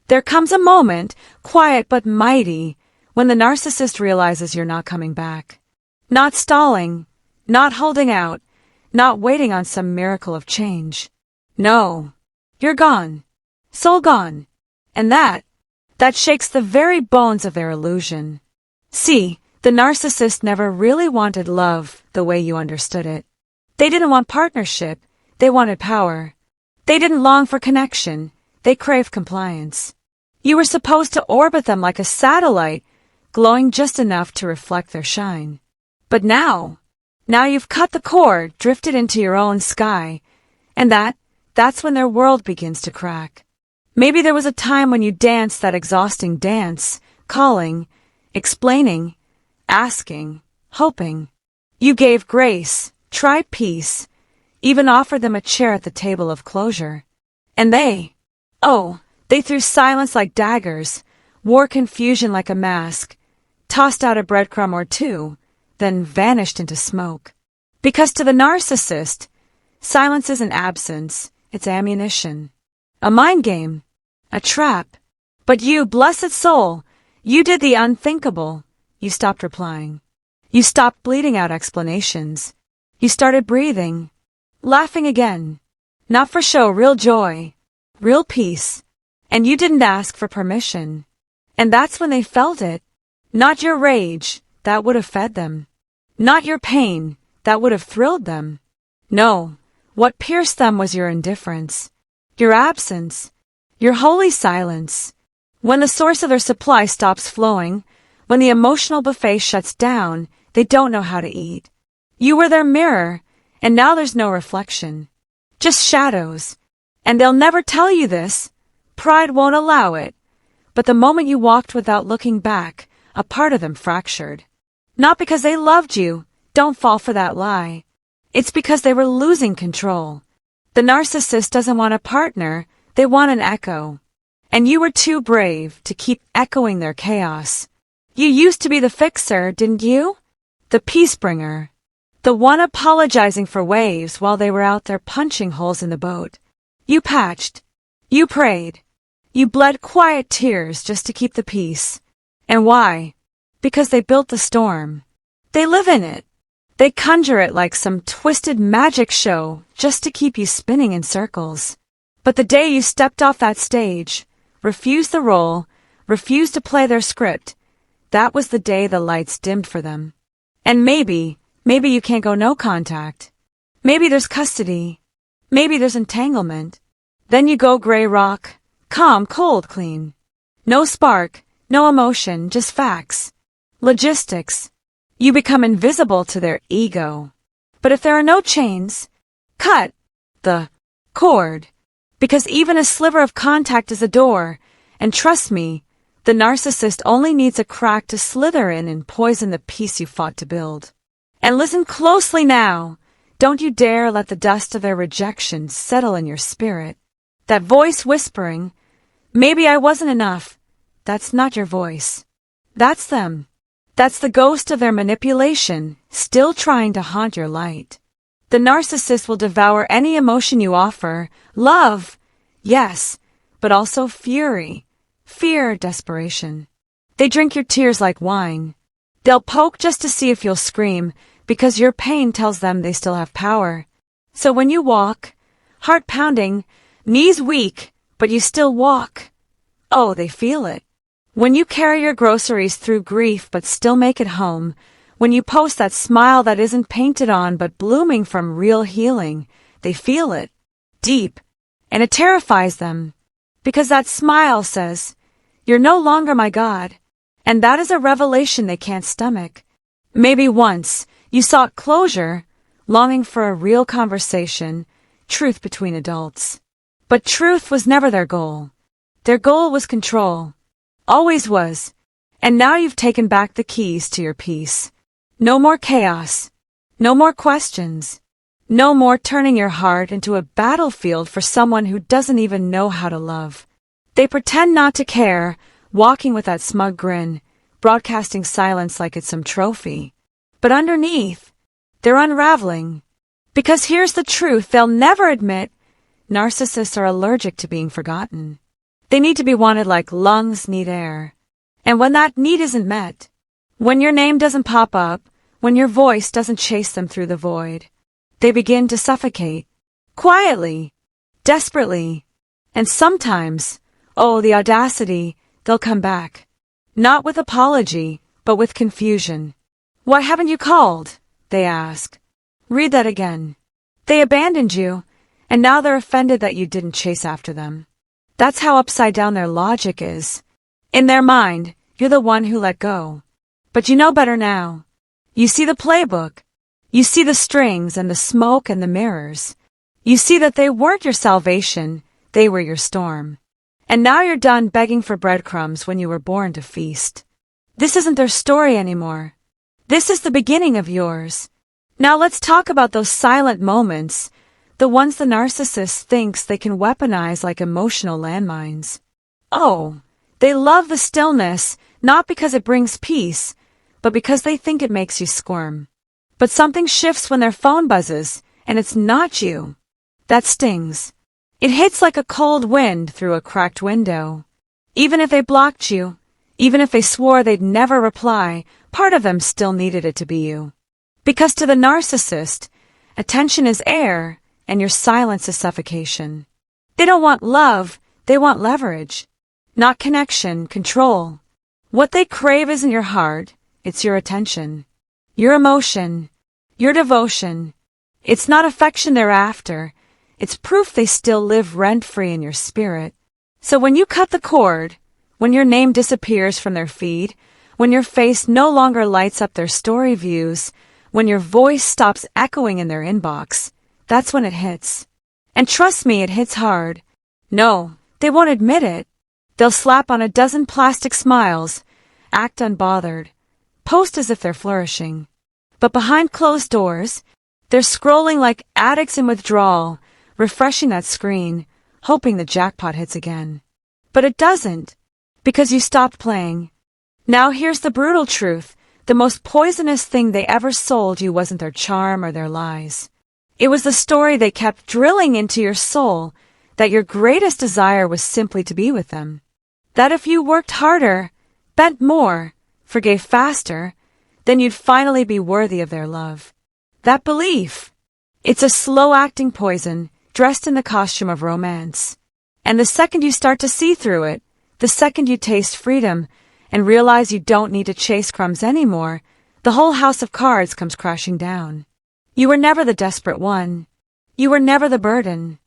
There comes a moment, quiet but mighty, when the narcissist realizes you're not coming back. Not stalling, not holding out, not waiting on some miracle of change. No, you're gone. Soul gone. And that shakes the very bones of their illusion. See, the narcissist never really wanted love the way you understood it. They didn't want partnership, they wanted power. They didn't long for connection, they craved compliance. You were supposed to orbit them like a satellite, glowing just enough to reflect their shine. But now you've cut the cord, drifted into your own sky, and that's when their world begins to crack. Maybe there was a time when you danced that exhausting dance, calling, explaining, asking, hoping. You gave grace, tried peace, even offered them a chair at the table of closure. And they threw silence like daggers, wore confusion like a mask, tossed out a breadcrumb or two, then vanished into smoke. Because to the narcissist, silence isn't absence, it's ammunition. A mind game, a trap. But you, blessed soul, you did the unthinkable. You stopped replying. You stopped bleeding out explanations. You started breathing, laughing again. Not for show, real joy, real peace. And you didn't ask for permission. And that's when they felt it. Not your rage, that would have fed them. Not your pain, that would have thrilled them. No, what pierced them was your indifference, your absence, your holy silence. When the source of their supply stops flowing, when the emotional buffet shuts down, they don't know how to eat. You were their mirror, and now there's no reflection. Just shadows. And they'll never tell you this. Pride won't allow it. But the moment you walked without looking back, a part of them fractured. Not because they loved you, don't fall for that lie. It's because they were losing control. The narcissist doesn't want a partner, they want an echo. And you were too brave to keep echoing their chaos. You used to be the fixer, didn't you? The peace bringer. The one apologizing for waves while they were out there punching holes in the boat. You patched. You prayed. You bled quiet tears just to keep the peace. And why? Because they built the storm. They live in it. They conjure it like some twisted magic show just to keep you spinning in circles. But the day you stepped off that stage, refused the role, refused to play their script, that was the day the lights dimmed for them. And maybe you can't go no contact. Maybe there's custody. Maybe there's entanglement. Then you go gray rock, calm, cold, clean. No spark, no emotion, just facts. Logistics. You become invisible to their ego. But if there are no chains, cut the cord. Because even a sliver of contact is a door, and trust me, the narcissist only needs a crack to slither in and poison the peace you fought to build. And listen closely now. Don't you dare let the dust of their rejection settle in your spirit. That voice whispering, maybe I wasn't enough, that's not your voice. That's them. That's the ghost of their manipulation, still trying to haunt your light. The narcissist will devour any emotion you offer. Love, yes, but also fury, fear, desperation. They drink your tears like wine. They'll poke just to see if you'll scream, because your pain tells them they still have power. So when you walk, heart pounding, knees weak, but you still walk. Oh, they feel it. When you carry your groceries through grief but still make it home, when you post that smile that isn't painted on but blooming from real healing, they feel it, deep, and it terrifies them. Because that smile says, you're no longer my God, and that is a revelation they can't stomach. Maybe once you sought closure, longing for a real conversation, truth between adults. But truth was never their goal. Their goal was control. Always was. And now you've taken back the keys to your peace. No more chaos. No more questions. No more turning your heart into a battlefield for someone who doesn't even know how to love. They pretend not to care, walking with that smug grin, broadcasting silence like it's some trophy. But underneath, they're unraveling. Because here's the truth they'll never admit. Narcissists are allergic to being forgotten. They need to be wanted like lungs need air. And when that need isn't met, when your name doesn't pop up, when your voice doesn't chase them through the void, they begin to suffocate. Quietly, desperately, and sometimes, oh, the audacity, they'll come back. Not with apology, but with confusion. Why haven't you called? They ask. Read that again. They abandoned you, and now they're offended that you didn't chase after them. That's how upside down their logic is. In their mind, you're the one who let go. But you know better now. You see the playbook. You see the strings and the smoke and the mirrors. You see that they weren't your salvation, they were your storm. And now you're done begging for breadcrumbs when you were born to feast. This isn't their story anymore. This is the beginning of yours. Now let's talk about those silent moments, the ones the narcissist thinks they can weaponize like emotional landmines. Oh, they love the stillness, not because it brings peace, but because they think it makes you squirm. But something shifts when their phone buzzes, and it's not you. That stings. It hits like a cold wind through a cracked window. Even if they blocked you, even if they swore they'd never reply, part of them still needed it to be you. Because to the narcissist, attention is air, and your silence is suffocation. They don't want love, they want leverage. Not connection, control. What they crave isn't your heart, it's your attention. Your emotion, your devotion. It's not affection they're after. It's proof they still live rent-free in your spirit. So when you cut the cord, when your name disappears from their feed, when your face no longer lights up their story views, when your voice stops echoing in their inbox, that's when it hits. And trust me, it hits hard. No, they won't admit it. They'll slap on a dozen plastic smiles, act unbothered, post as if they're flourishing. But behind closed doors, they're scrolling like addicts in withdrawal, refreshing that screen, hoping the jackpot hits again. But it doesn't, because you stopped playing. Now here's the brutal truth. The most poisonous thing they ever sold you wasn't their charm or their lies. It was the story they kept drilling into your soul, that your greatest desire was simply to be with them. That if you worked harder, bent more, forgave faster, then you'd finally be worthy of their love. That belief. It's a slow-acting poison, dressed in the costume of romance. And the second you start to see through it, the second you taste freedom and realize you don't need to chase crumbs anymore, the whole house of cards comes crashing down. You were never the desperate one. You were never the burden.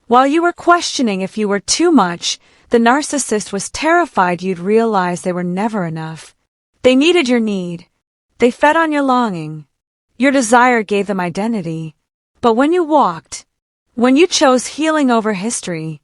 While you were questioning if you were too much, the narcissist was terrified you'd realize they were never enough. They needed your need. They fed on your longing. Your desire gave them identity. But when you walked, when you chose healing over history,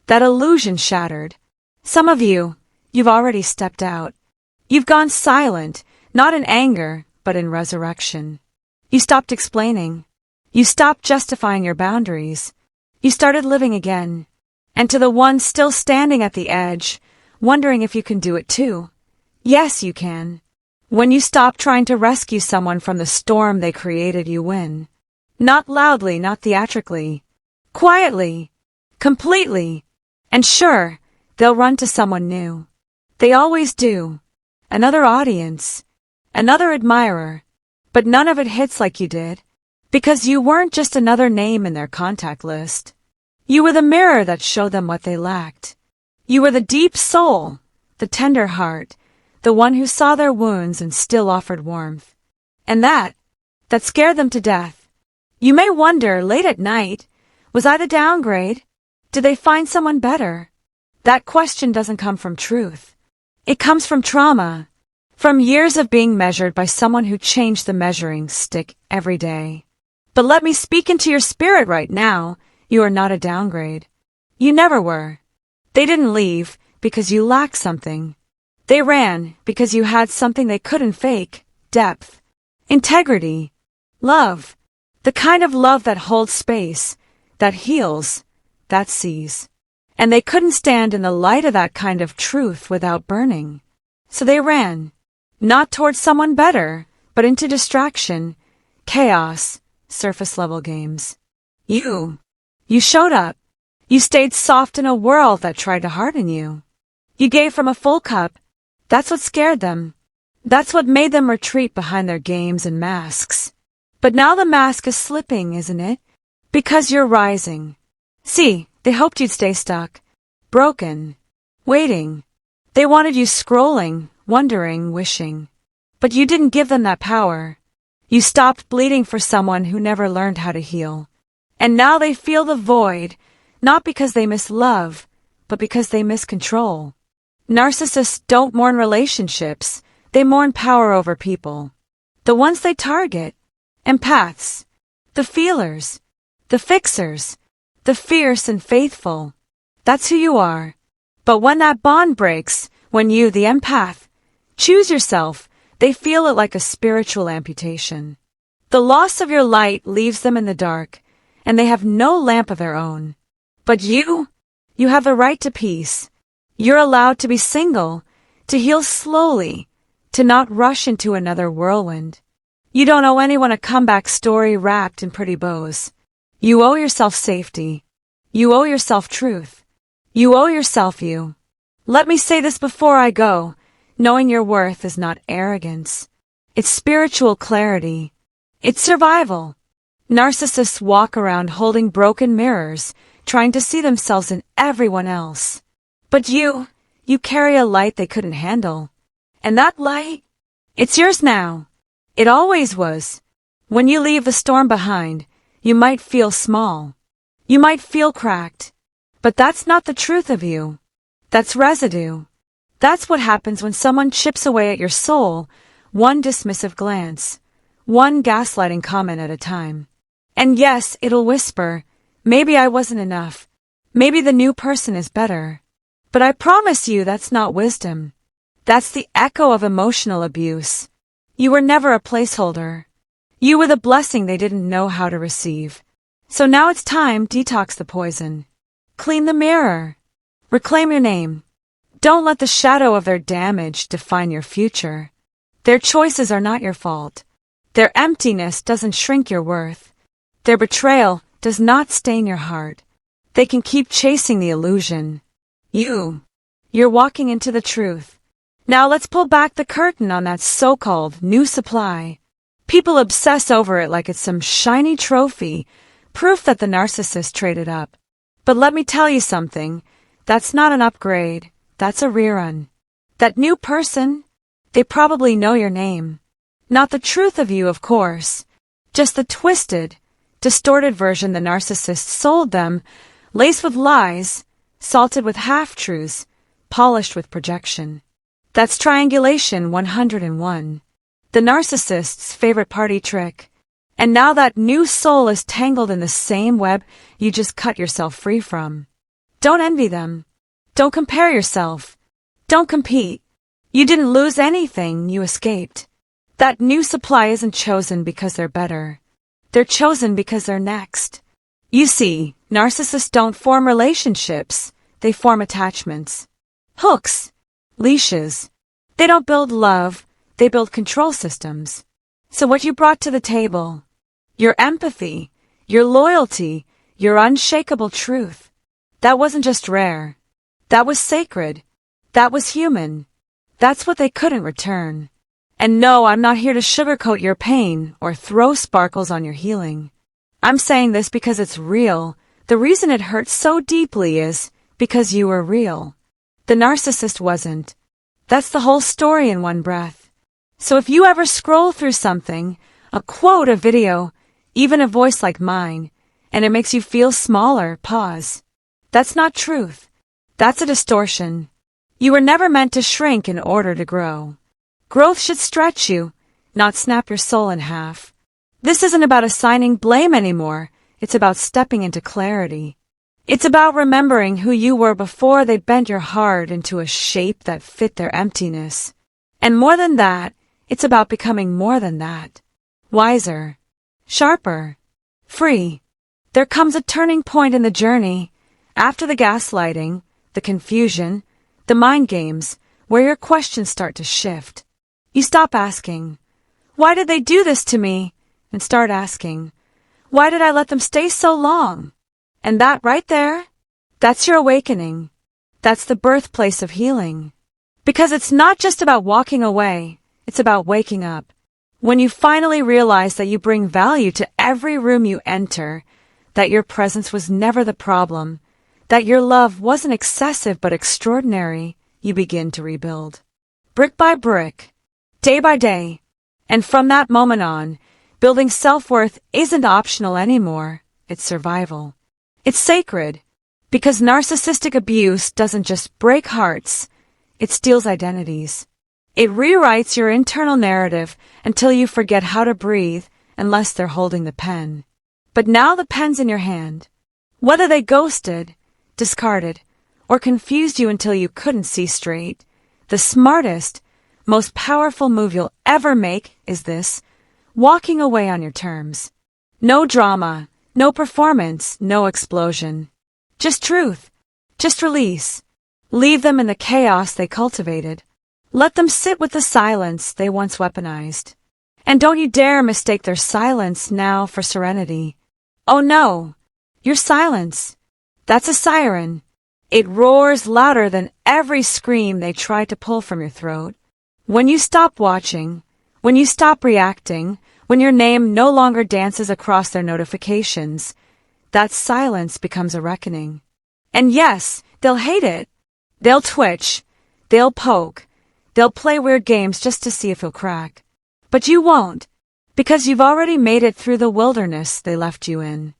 that illusion shattered. Some of you, you've already stepped out. You've gone silent, not in anger, but in resurrection. You stopped explaining. You stopped justifying your boundaries. You started living again. And to the one still standing at the edge, wondering if you can do it too. Yes, you can. When you stop trying to rescue someone from the storm they created, you win. Not loudly, not theatrically. Quietly. Completely. And sure, they'll run to someone new. They always do. Another audience. Another admirer. But none of it hits like you did. Because you weren't just another name in their contact list. You were the mirror that showed them what they lacked. You were the deep soul, the tender heart, the one who saw their wounds and still offered warmth. And that scared them to death. You may wonder, late at night, was I the downgrade? Did they find someone better? That question doesn't come from truth. It comes from trauma, from years of being measured by someone who changed the measuring stick every day. But let me speak into your spirit right now. You are not a downgrade. You never were. They didn't leave because you lacked something. They ran because you had something they couldn't fake. Depth. Integrity. Love. The kind of love that holds space, that heals, that sees. And they couldn't stand in the light of that kind of truth without burning. So they ran. Not towards someone better, but into distraction, chaos, surface-level games. You showed up. You stayed soft in a world that tried to harden you. You gave from a full cup. That's what scared them. That's what made them retreat behind their games and masks. But now the mask is slipping, isn't it? Because you're rising. See, they hoped you'd stay stuck, broken, waiting. They wanted you scrolling, wondering, wishing. But you didn't give them that power. You stopped bleeding for someone who never learned how to heal. And now they feel the void, not because they miss love, but because they miss control. Narcissists don't mourn relationships, they mourn power over people. The ones they target. Empaths. The feelers. The fixers. The fierce and faithful. That's who you are. But when that bond breaks, when you, the empath, choose yourself, they feel it like a spiritual amputation. The loss of your light leaves them in the dark, and they have no lamp of their own. But you have the right to peace. You're allowed to be single, to heal slowly, to not rush into another whirlwind. You don't owe anyone a comeback story wrapped in pretty bows. You owe yourself safety. You owe yourself truth. You owe yourself you. Let me say this before I go. Knowing your worth is not arrogance. It's spiritual clarity. It's survival. Narcissists walk around holding broken mirrors, trying to see themselves in everyone else. But you carry a light they couldn't handle. And that light, it's yours now. It always was. When you leave the storm behind, you might feel small. You might feel cracked. But that's not the truth of you. That's residue. That's what happens when someone chips away at your soul, one dismissive glance, one gaslighting comment at a time. And yes, it'll whisper, maybe I wasn't enough. Maybe the new person is better. But I promise you that's not wisdom. That's the echo of emotional abuse. You were never a placeholder. You were the blessing they didn't know how to receive. So now it's time to detox the poison. Clean the mirror. Reclaim your name. Don't let the shadow of their damage define your future. Their choices are not your fault. Their emptiness doesn't shrink your worth. Their betrayal does not stain your heart. They can keep chasing the illusion. You're walking into the truth. Now let's pull back the curtain on that so-called new supply. People obsess over it like it's some shiny trophy, proof that the narcissist traded up. But let me tell you something. That's not an upgrade. That's a rerun. That new person, they probably know your name. Not the truth of you, of course. Just the twisted, distorted version the narcissist sold them, laced with lies, salted with half-truths, polished with projection. That's triangulation 101. The narcissist's favorite party trick. And now that new soul is tangled in the same web you just cut yourself free from. Don't envy them. Don't compare yourself. Don't compete. You didn't lose anything, you escaped. That new supply isn't chosen because they're better. They're chosen because they're next. You see, narcissists don't form relationships. They form attachments. Hooks. Leashes. They don't build love. They build control systems. So what you brought to the table, your empathy, your loyalty, your unshakable truth, that wasn't just rare. That was sacred. That was human. That's what they couldn't return. And no, I'm not here to sugarcoat your pain or throw sparkles on your healing. I'm saying this because it's real. The reason it hurts so deeply is because you were real. The narcissist wasn't. That's the whole story in one breath. So if you ever scroll through something, a quote, a video, even a voice like mine, and it makes you feel smaller, pause. That's not truth. That's a distortion. You were never meant to shrink in order to grow. Growth should stretch you, not snap your soul in half. This isn't about assigning blame anymore. It's about stepping into clarity. It's about remembering who you were before they bent your heart into a shape that fit their emptiness. And more than that, it's about becoming more than that. Wiser. Sharper. Free. There comes a turning point in the journey, after the gaslighting, the confusion, the mind games, where your questions start to shift. You stop asking, why did they do this to me? And start asking, why did I let them stay so long? And that right there, That's your awakening. That's the birthplace of healing. Because it's not just about walking away, it's about waking up. When you finally realize that you bring value to every room you enter, that your presence was never the problem, that your love wasn't excessive but extraordinary, you begin to rebuild. Brick by brick, day by day. And from that moment on, building self-worth isn't optional anymore, it's survival. It's sacred, because narcissistic abuse doesn't just break hearts, it steals identities. It rewrites your internal narrative until you forget how to breathe unless they're holding the pen. But now the pen's in your hand. Whether they ghosted, discarded, or confused you until you couldn't see straight, the smartest, most powerful move you'll ever make is this: walking away on your terms. No drama, no performance, no explosion. Just truth. Just release. Leave them in the chaos they cultivated. Let them sit with the silence they once weaponized. And don't you dare mistake their silence now for serenity. Oh no, your silence. That's a siren. It roars louder than every scream they try to pull from your throat. When you stop watching, when you stop reacting, when your name no longer dances across their notifications, that silence becomes a reckoning. And yes, they'll hate it. They'll twitch. They'll poke. They'll play weird games just to see if you'll crack. But you won't, because you've already made it through the wilderness they left you in.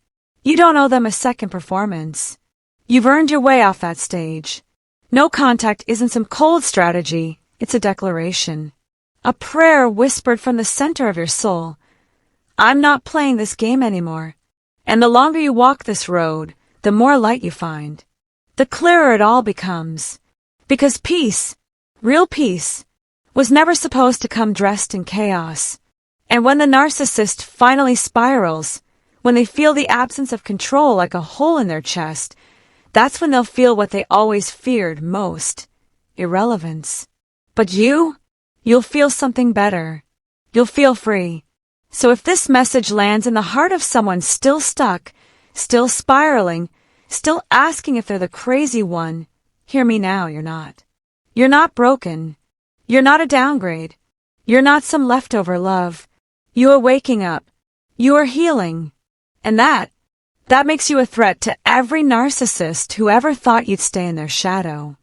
You don't owe them a second performance. You've earned your way off that stage. No contact isn't some cold strategy, it's a declaration. A prayer whispered from the center of your soul. I'm not playing this game anymore. And the longer you walk this road, the more light you find. The clearer it all becomes. Because peace, real peace, was never supposed to come dressed in chaos. And when the narcissist finally spirals, when they feel the absence of control like a hole in their chest, that's when they'll feel what they always feared most: irrelevance. But you'll feel something better. You'll feel free. So if this message lands in the heart of someone still stuck, still spiraling, still asking if they're the crazy one, hear me now, you're not. You're not broken. You're not a downgrade. You're not some leftover love. You are waking up. You are healing. And that makes you a threat to every narcissist who ever thought you'd stay in their shadow.